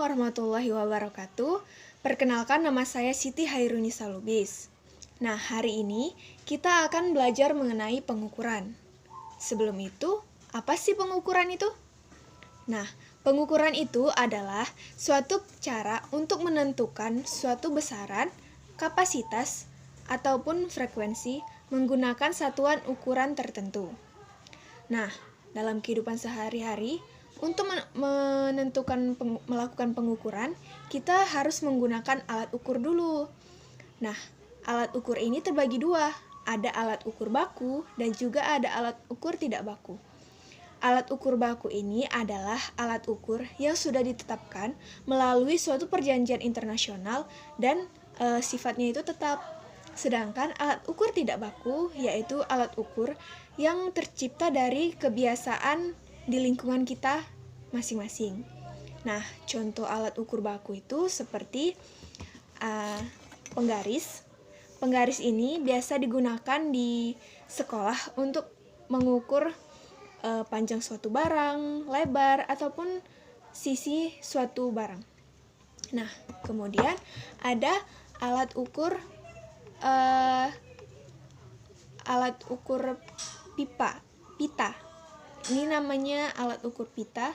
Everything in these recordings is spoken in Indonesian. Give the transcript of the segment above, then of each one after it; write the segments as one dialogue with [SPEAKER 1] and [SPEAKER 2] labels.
[SPEAKER 1] warahmatullahi wabarakatuh. Perkenalkan, nama saya Siti Hairunisa Lubis. Nah, hari ini kita akan belajar mengenai pengukuran. Sebelum itu, apa sih pengukuran itu? Nah, pengukuran itu adalah suatu cara untuk menentukan suatu besaran, kapasitas, ataupun frekuensi menggunakan satuan ukuran tertentu. Nah, dalam kehidupan sehari-hari, untuk melakukan pengukuran, kita harus menggunakan alat ukur dulu. Nah, alat ukur ini terbagi dua. Ada alat ukur baku dan juga ada alat ukur tidak baku. Alat ukur baku ini adalah alat ukur yang sudah ditetapkan melalui suatu perjanjian internasional dan sifatnya itu tetap. Sedangkan alat ukur tidak baku yaitu alat ukur yang tercipta dari kebiasaan di lingkungan kita masing-masing. Nah, contoh alat ukur baku itu seperti penggaris. Penggaris ini biasa digunakan di sekolah untuk mengukur panjang suatu barang, lebar, ataupun sisi suatu barang. Nah, kemudian ada alat ukur pita. Ini namanya alat ukur pita,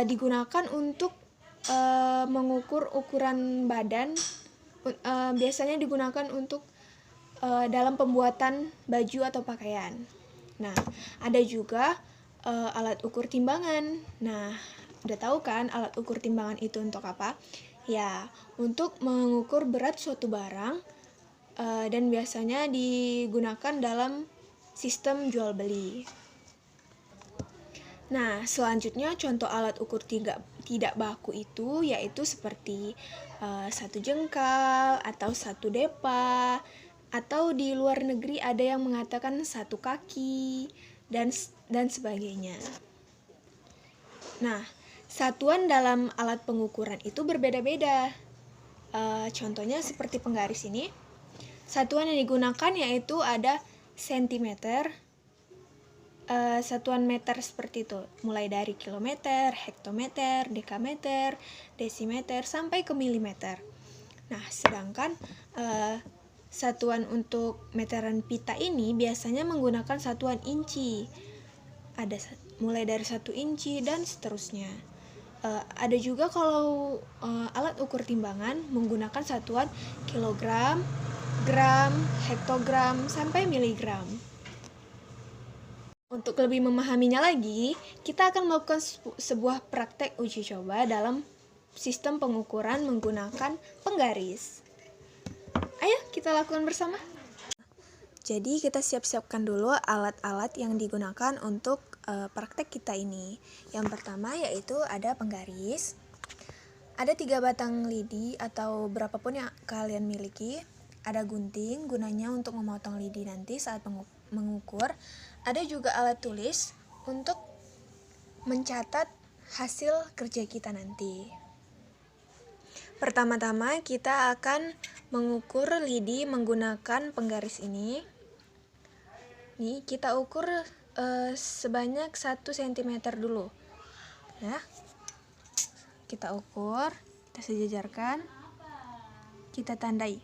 [SPEAKER 1] digunakan untuk mengukur ukuran badan. Biasanya digunakan untuk dalam pembuatan baju atau pakaian. Nah, ada juga alat ukur timbangan. Nah, udah tahu kan alat ukur timbangan itu untuk apa? Ya, untuk mengukur berat suatu barang dan biasanya digunakan dalam sistem jual beli. Nah, selanjutnya contoh alat ukur tidak baku itu yaitu seperti 1 jengkal atau 1 depa, atau di luar negeri ada yang mengatakan 1 kaki dan sebagainya. Nah, satuan dalam alat pengukuran itu berbeda-beda. Contohnya seperti penggaris ini. Satuan yang digunakan yaitu ada sentimeter, satuan meter seperti itu, mulai dari kilometer, hektometer, dekameter, desimeter, sampai ke milimeter. Nah, sedangkan satuan untuk meteran pita ini biasanya menggunakan satuan inci. Ada mulai dari 1 inci dan seterusnya. Ada juga kalau alat ukur timbangan menggunakan satuan kilogram, gram, hektogram, sampai miligram. Untuk lebih memahaminya lagi, kita akan melakukan sebuah praktek uji coba dalam sistem pengukuran menggunakan penggaris. Ayo kita lakukan bersama. Jadi kita siap-siapkan dulu alat-alat yang digunakan untuk praktek kita ini. Yang pertama yaitu ada penggaris. Ada 3 batang lidi atau berapapun yang kalian miliki. Ada gunting, gunanya untuk memotong lidi nanti saat mengukur. Ada juga alat tulis untuk mencatat hasil kerja kita nanti. Pertama-tama kita akan mengukur lidi menggunakan penggaris ini. Nih, kita ukur sebanyak 1 cm dulu. Ya. Kita ukur, kita sejajarkan, kita tandai.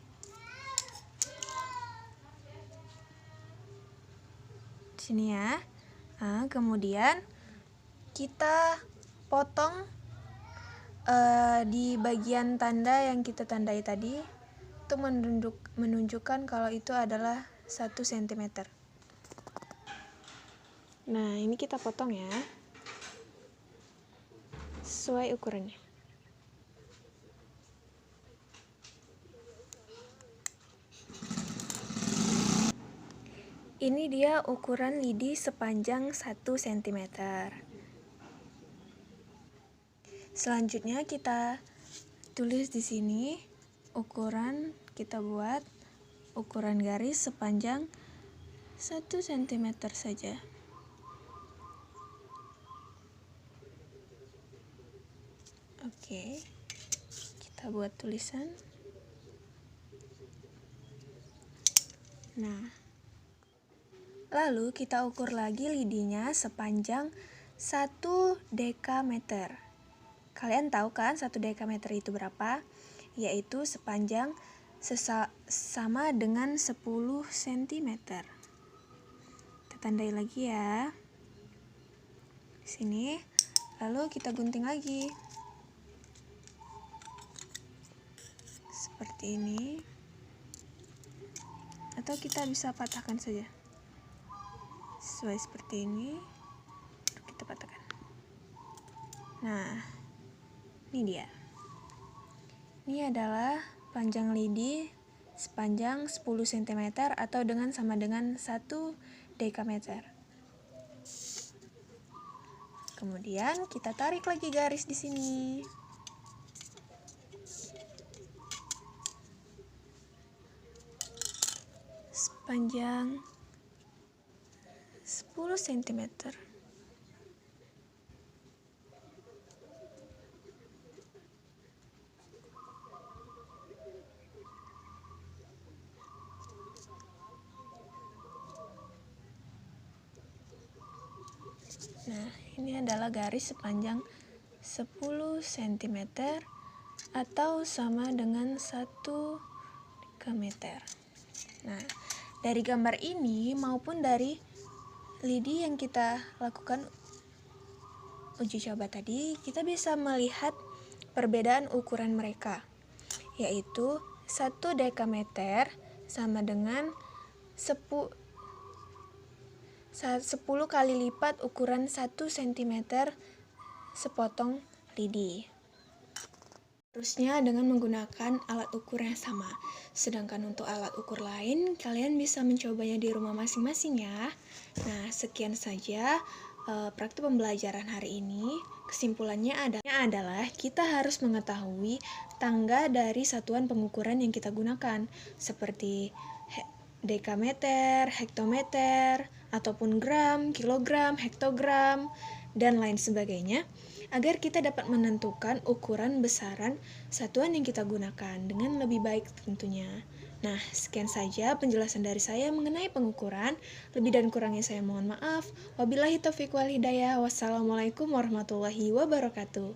[SPEAKER 1] Sini ya. Nah, kemudian kita potong di bagian tanda yang kita tandai tadi untuk menunjukkan kalau itu adalah 1 cm. Nah, ini kita potong ya, sesuai ukurannya. Ini dia ukuran lidi sepanjang 1 cm. Selanjutnya kita tulis di sini ukuran, kita buat ukuran garis sepanjang 1 cm saja. Oke, kita buat tulisan. Nah, lalu kita ukur lagi lidinya sepanjang 1 dekameter. Kalian tahu kan 1 dekameter itu berapa? Yaitu sepanjang sama dengan 10 cm. Kita tandai lagi ya. Sini. Lalu kita gunting lagi. Seperti ini. Atau kita bisa patahkan saja. Sesuai seperti ini. Kita patahkan. Nah, ini dia. Ini adalah panjang lidi sepanjang 10 cm atau sama dengan 1 dekameter. Kemudian kita tarik lagi garis di sini. Sepanjang 10 cm. Nah, ini adalah garis sepanjang 10 cm atau sama dengan 1 dekameter. Nah, dari gambar ini maupun dari lidi yang kita lakukan uji coba tadi, kita bisa melihat perbedaan ukuran mereka, yaitu 1 dekameter sama dengan 10 kali lipat ukuran 1 cm sepotong lidi. Terusnya dengan menggunakan alat ukur yang sama. Sedangkan untuk alat ukur lain, kalian bisa mencobanya di rumah masing-masing ya. Nah, sekian saja praktik pembelajaran hari ini. Kesimpulannya adalah kita harus mengetahui tangga dari satuan pengukuran yang kita gunakan, seperti dekameter, hektometer, ataupun gram, kilogram, hektogram, dan lain sebagainya, agar kita dapat menentukan ukuran besaran satuan yang kita gunakan dengan lebih baik tentunya. Nah, sekian saja penjelasan dari saya mengenai pengukuran. Lebih dan kurangnya saya mohon maaf. Wabillahi taufiq wal hidayah. Wassalamualaikum warahmatullahi wabarakatuh.